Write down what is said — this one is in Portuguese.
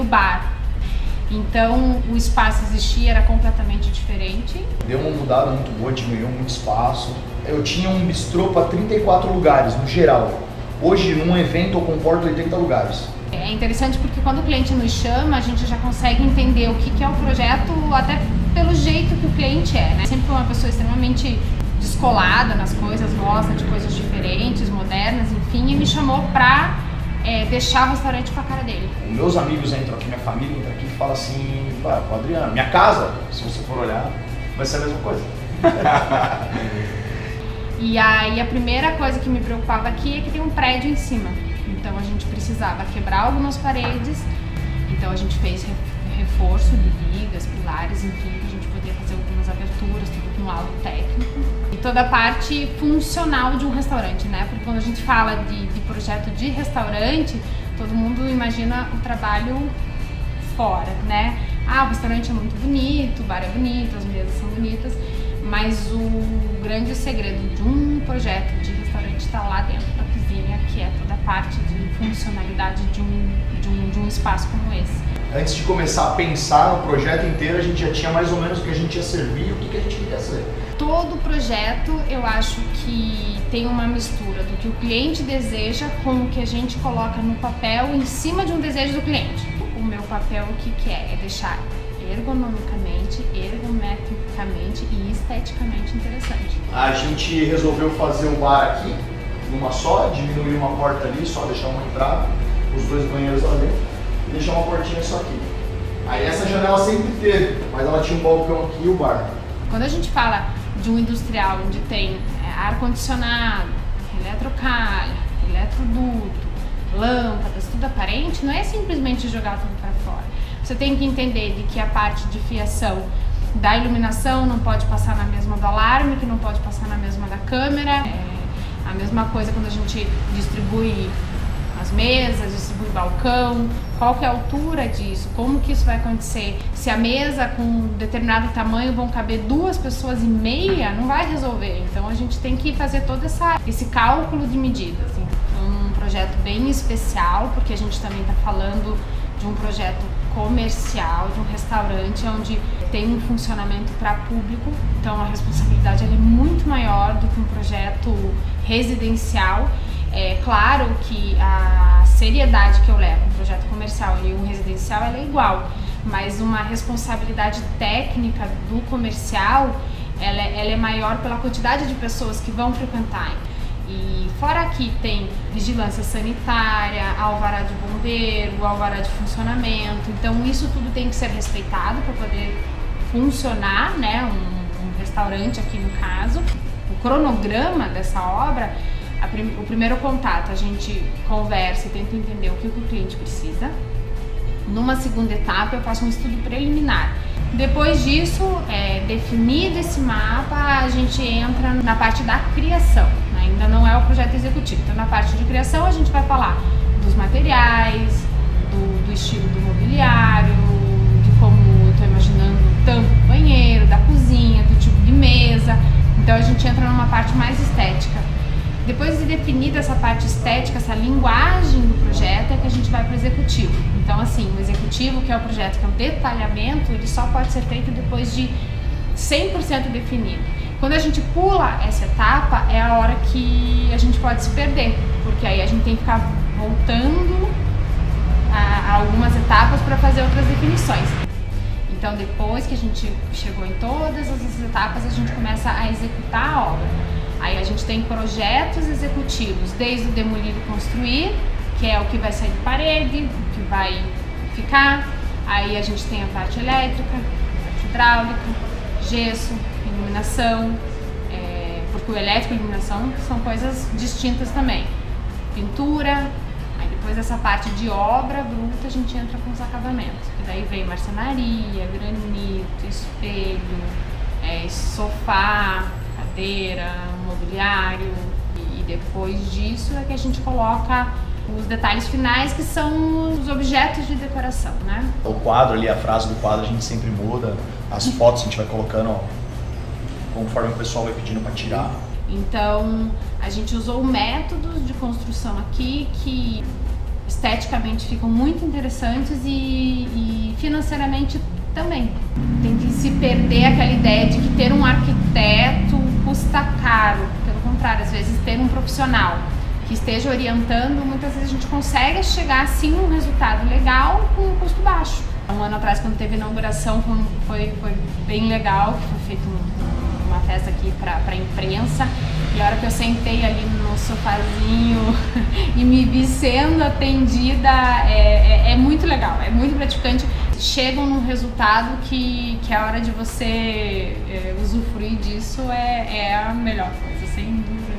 bar. Então o espaço existia, era completamente diferente. Deu uma mudada muito boa, diminuiu muito espaço. Eu tinha um bistrô para 34 lugares no geral. Hoje, num evento, eu comporto 80 lugares. É interessante porque quando o cliente nos chama, a gente já consegue entender o que é o projeto, até pelo jeito que o cliente é, né? Sempre foi uma pessoa extremamente descolada nas coisas, gosta de coisas diferentes, modernas, enfim, e me chamou pra deixar o restaurante com a cara dele. Os meus amigos entram aqui, minha família entra aqui e fala assim, Adriano, minha casa, se você for olhar, vai ser a mesma coisa. E aí a primeira coisa que me preocupava aqui é que tem um prédio em cima. Então a gente precisava quebrar algumas paredes. Então a gente fez reforço de vigas, pilares, enfim, para a gente poder fazer algumas aberturas, tudo com laudo técnico. E toda a parte funcional de um restaurante, né? Porque quando a gente fala de projeto de restaurante, todo mundo imagina o trabalho fora, né? Ah, o restaurante é muito bonito, o bar é bonito, as mesas são bonitas. Mas o grande segredo de um projeto de restaurante está lá dentro da cozinha, que é toda a parte de funcionalidade de um espaço como esse. Antes de começar a pensar no projeto inteiro, a gente já tinha mais ou menos o que a gente ia servir e o que a gente queria ser. Todo projeto, eu acho que tem uma mistura do que o cliente deseja com o que a gente coloca no papel em cima de um desejo do cliente. O meu papel, o que é? É deixar ergonomicamente, ergometricamente e esteticamente interessante. A gente resolveu fazer o bar aqui, numa só, diminuir uma porta ali, só deixar uma entrada, os dois banheiros lá dentro, e deixar uma portinha só aqui. Aí essa janela sempre teve, mas ela tinha um balcão aqui e o bar. Quando a gente fala de um industrial onde tem ar-condicionado, eletrocalha, eletroduto, lâmpadas, tudo aparente, não é simplesmente jogar tudo para fora. Você tem que entender de que a parte de fiação da iluminação não pode passar na mesma do alarme, que não pode passar na mesma da câmera. A mesma coisa quando a gente distribui as mesas, distribui balcão, qual que é a altura disso, como que isso vai acontecer. Se a mesa com determinado tamanho vão caber 2,5 pessoas, não vai resolver. Então a gente tem que fazer todo esse cálculo de medidas. Um projeto bem especial, porque a gente também está falando de um projeto comercial, de um restaurante onde tem um funcionamento para público, então a responsabilidade é muito maior do que um projeto residencial. É claro que a seriedade que eu levo um projeto comercial e um residencial ela é igual, mas uma responsabilidade técnica do comercial ela é maior pela quantidade de pessoas que vão frequentar. E fora aqui tem vigilância sanitária, alvará de bombeiro, alvará de funcionamento, então isso tudo tem que ser respeitado para poder funcionar, né, um restaurante aqui no caso. O cronograma dessa obra, o primeiro contato a gente conversa e tenta entender o que o cliente precisa. Numa segunda etapa eu faço um estudo preliminar. Depois disso, definido esse mapa, a gente entra na parte da criação. Ainda não é o projeto executivo. Então na parte de criação a gente vai falar dos materiais, do estilo do mobiliário, de como eu estou imaginando o tampo do banheiro, da cozinha, do tipo de mesa. Então a gente entra numa parte mais estética. Depois de definida essa parte estética, essa linguagem do projeto, é que a gente vai para o executivo. Então assim, o executivo, que é o projeto, que é o detalhamento, ele só pode ser feito depois de 100% definido. Quando a gente pula essa etapa, é a hora que a gente pode se perder, porque aí a gente tem que ficar voltando a algumas etapas para fazer outras definições. Então depois que a gente chegou em todas essas etapas, a gente começa a executar a obra. Aí a gente tem projetos executivos, desde o demolir e construir, que é o que vai sair de parede, o que vai ficar. Aí a gente tem a parte elétrica, a parte hidráulica, gesso, iluminação, porque o elétrico e a iluminação são coisas distintas também. Pintura, aí depois dessa parte de obra bruta a gente entra com os acabamentos. E daí vem marcenaria, granito, espelho, sofá, cadeira, mobiliário. E depois disso é que a gente coloca os detalhes finais, que são os objetos de decoração, né? O quadro ali, a frase do quadro a gente sempre muda, as fotos a gente vai colocando conforme o pessoal vai pedindo para tirar. Então a gente usou métodos de construção aqui que esteticamente ficam muito interessantes e financeiramente também. Tem que se perder aquela ideia de que ter um arquiteto custa caro. Pelo contrário, às vezes ter um profissional que esteja orientando, muitas vezes a gente consegue chegar assim a um resultado legal com um custo baixo. Um ano atrás, quando teve a inauguração, foi bem legal, que foi feita uma festa aqui para a imprensa, e a hora que eu sentei ali no sofazinho e me vi sendo atendida, é muito legal, é muito gratificante. Chegam num resultado que a hora de você usufruir disso é a melhor coisa, sem dúvida.